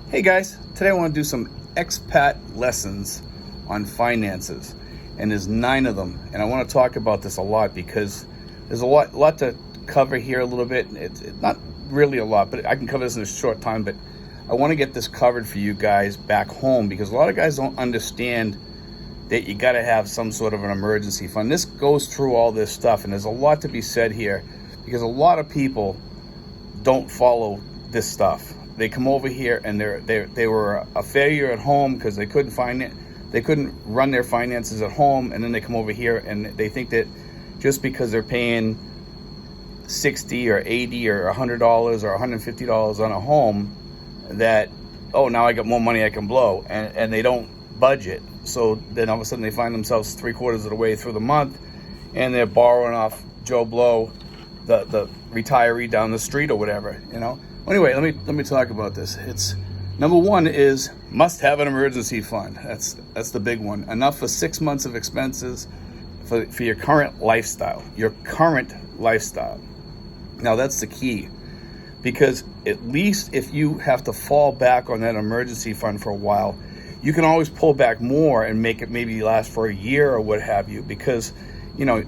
Hey guys, today I want to do some expat lessons on finances, and there's 9 of them, and I want to talk about this a lot because there's a lot to cover here a little bit. It's not really a lot, but I can cover this in a short time, but I want to get this covered for you guys back home because a lot of guys don't understand that you got to have some sort of an emergency fund. This goes through all this stuff, and there's a lot to be said here because a lot of people don't follow this stuff. They come over here and they were a failure at home because they couldn't run their finances at home, and then they come over here and they think that just because they're paying $60 or $80 or $100 or $150 on a home, that now I got more money I can blow, and they don't budget. So then all of a sudden they find themselves 3/4 of the way through the month, and they're borrowing off Joe Blow, the retiree down the street or whatever, Anyway, let me talk about this. It's number 1 is must have an emergency fund. That's the big one. Enough for 6 months of expenses for your current lifestyle. Your current lifestyle. Now that's the key, because at least if you have to fall back on that emergency fund for a while, you can always pull back more and make it maybe last for a year or what have you, because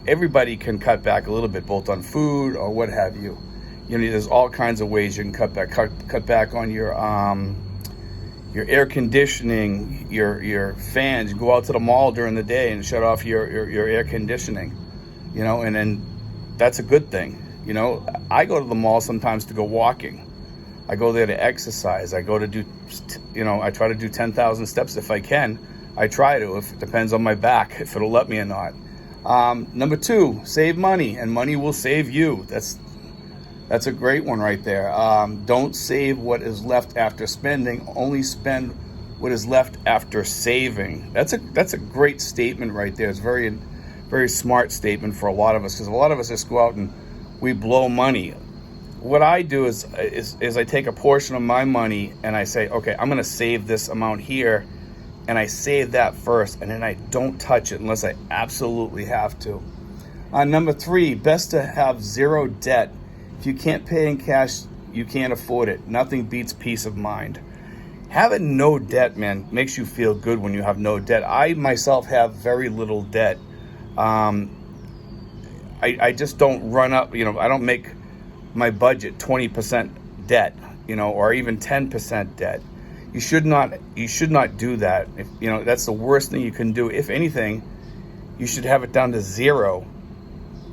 everybody can cut back a little bit, both on food or what have you. There's all kinds of ways you can cut back on your air conditioning, your fans. You go out to the mall during the day and shut off your air conditioning, and then that's a good thing. I go to the mall sometimes to go walking. I go there to exercise. I go to do, I try to do 10,000 steps if I can. I try to, if it depends on my back, if it'll let me or not. Number 2, save money, and money will save you. That's a great one right there. Don't save what is left after spending. Only spend what is left after saving. That's a great statement right there. It's a very, very smart statement for a lot of us, because a lot of us just go out and we blow money. What I do is I take a portion of my money and I say, okay, I'm going to save this amount here, and I save that first, and then I don't touch it unless I absolutely have to. Number 3, best to have 0 debt. If you can't pay in cash, you can't afford it. Nothing beats peace of mind. Having no debt, man, makes you feel good when you have no debt. I myself have very little debt. I just don't run up, I don't make my budget 20% debt, or even 10% debt. You should not do that. That's the worst thing you can do. If anything, you should have it down to 0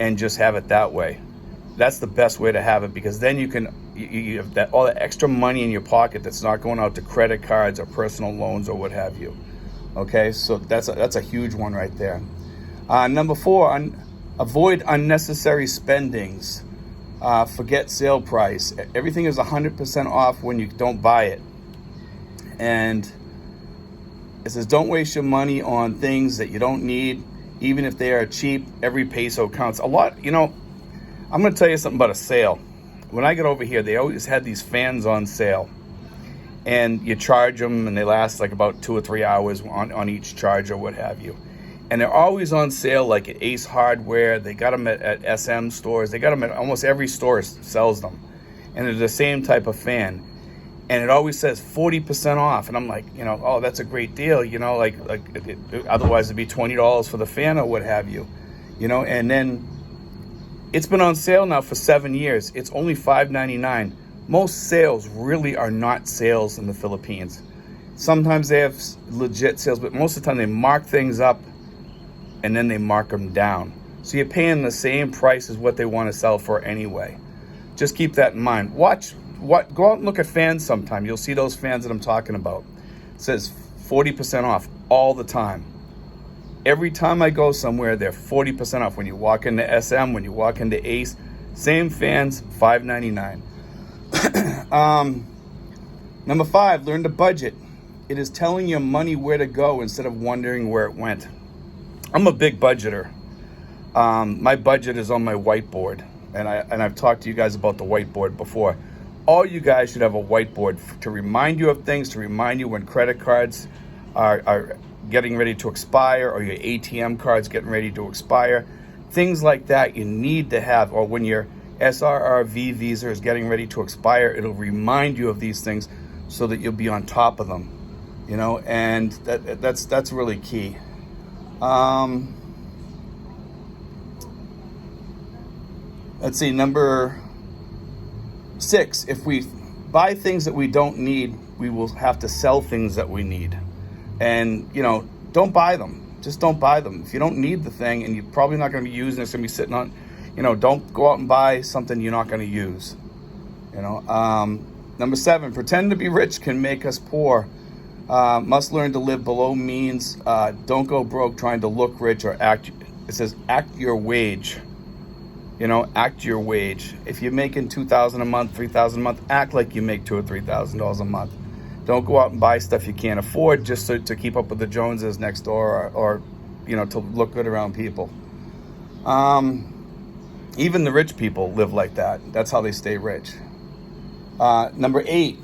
and just have it that way. That's the best way to have it, because then you have all that extra money in your pocket that's not going out to credit cards or personal loans or what have you. Okay, so that's a huge one right there. Number 4, avoid unnecessary spendings. Forget sale price. Everything is 100% off when you don't buy it. And it says don't waste your money on things that you don't need, even if they are cheap. Every peso counts. A lot, I'm going to tell you something about a sale. When I get over here, they always had these fans on sale, and you charge them, and they last like about 2 or 3 hours on each charge or what have you. And they're always on sale, like at Ace Hardware. They got them at SM stores. They got them at almost every store sells them, and they're the same type of fan. And it always says 40% off, and I'm like, that's a great deal. Otherwise it'd be $20 for the fan or what have you, And then it's been on sale now for 7 years. It's only $5.99. Most sales really are not sales in the Philippines. Sometimes they have legit sales, but most of the time they mark things up and then they mark them down. So you're paying the same price as what they want to sell for anyway. Just keep that in mind. Go out and look at fans sometime. You'll see those fans that I'm talking about. It says 40% off all the time. Every time I go somewhere, they're 40% off. When you walk into SM, when you walk into Ace, same fans, $5.99. Number 5, learn to budget. It is telling your money where to go instead of wondering where it went. I'm a big budgeter. My budget is on my whiteboard, and I've talked to you guys about the whiteboard before. All you guys should have a whiteboard to remind you of things, to remind you when credit cards are getting ready to expire, or your ATM cards getting ready to expire. Things like that you need to have, or when your SRRV visa is getting ready to expire, it'll remind you of these things so that you'll be on top of them, and that's really key. Let's see, number 6, if we buy things that we don't need, we will have to sell things that we need. And, don't buy them. Just don't buy them. If you don't need the thing and you're probably not going to be using it, it's going to be sitting on, don't go out and buy something you're not going to use. Number 7, pretend to be rich can make us poor. Must learn to live below means. Don't go broke trying to look rich or act. It says act your wage. Act your wage. If you're making $2,000 a month, $3,000 a month, act like you make $2,000 or $3,000 a month. Don't go out and buy stuff you can't afford just to keep up with the Joneses next door, or to look good around people. Even the rich people live like that. That's how they stay rich. Number 8,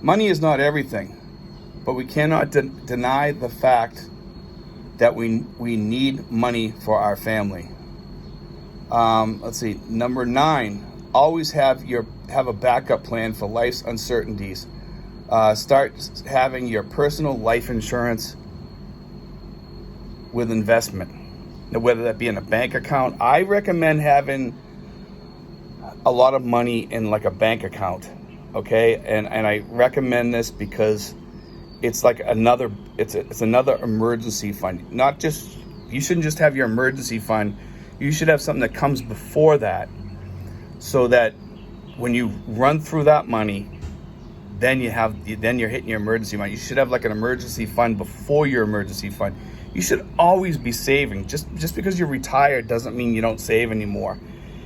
money is not everything, but we cannot deny the fact that we need money for our family. Let's see. Number 9, always have a backup plan for life's uncertainties. Start having your personal life insurance with investment. Now, whether that be in a bank account, I recommend having a lot of money in like a bank account. Okay, and I recommend this because it's like another emergency fund. You shouldn't just have your emergency fund. You should have something that comes before that, so that when you run through that money, then you're hitting your emergency fund. You should have like an emergency fund before your emergency fund. You should always be saving. Just because you're retired doesn't mean you don't save anymore.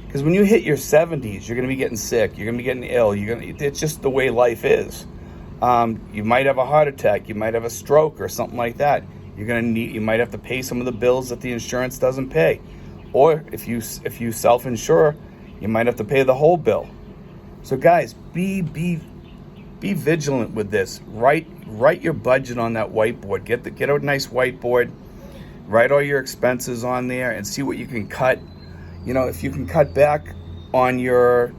Because when you hit your 70s, you're going to be getting sick. You're going to be getting ill. It's just the way life is. You might have a heart attack. You might have a stroke or something like that. You might have to pay some of the bills that the insurance doesn't pay. Or if you self-insure, you might have to pay the whole bill. So guys, be vigilant with this. Write your budget on that whiteboard. Get a nice whiteboard. Write all your expenses on there and see what you can cut. If you can cut back on your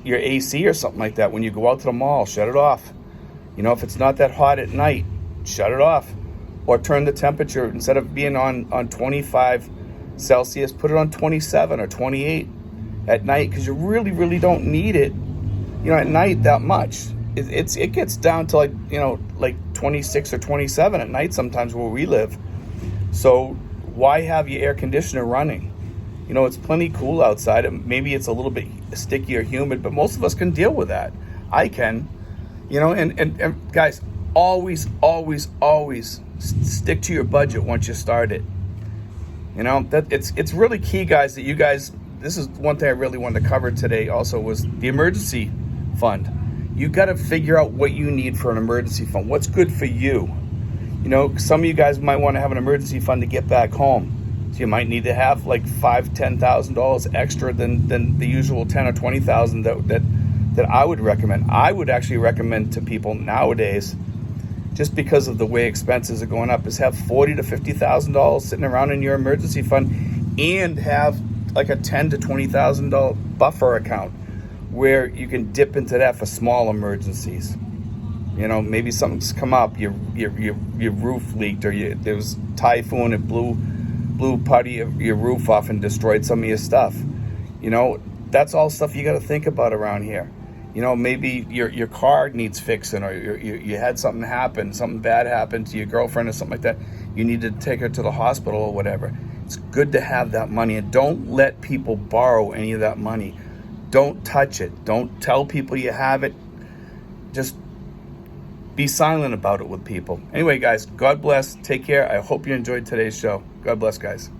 AC or something like that when you go out to the mall, shut it off. If it's not that hot at night, shut it off. Or turn the temperature, instead of being on 25 Celsius, put it on 27 or 28 at night, because you really, really don't need it, at night that much. It gets down to like 26 or 27 at night sometimes where we live. So why have your air conditioner running? It's plenty cool outside. Maybe it's a little bit sticky or humid, but most of us can deal with that. I can, and guys, always stick to your budget once you start it. That it's really key, guys, that you guys, this is one thing I really wanted to cover today also, was the emergency fund. You got to figure out what you need for an emergency fund. What's good for you? Some of you guys might want to have an emergency fund to get back home. So you might need to have like $5,000-$10,000 extra than the usual $10,000 or $20,000 that I would recommend. I would actually recommend to people nowadays, just because of the way expenses are going up, is have $40,000 to $50,000 sitting around in your emergency fund, and have like a $10,000 to $20,000 buffer account where you can dip into that for small emergencies. Maybe something's come up, your roof leaked, or there was typhoon, it blew putty of your roof off and destroyed some of your stuff. That's all stuff you got to think about around here. Maybe your car needs fixing, or you had something happen, something bad happened to your girlfriend or something like that. You need to take her to the hospital or whatever. It's good to have that money, and don't let people borrow any of that money. Don't touch it. Don't tell people you have it. Just be silent about it with people. Anyway, guys, God bless. Take care. I hope you enjoyed today's show. God bless, guys.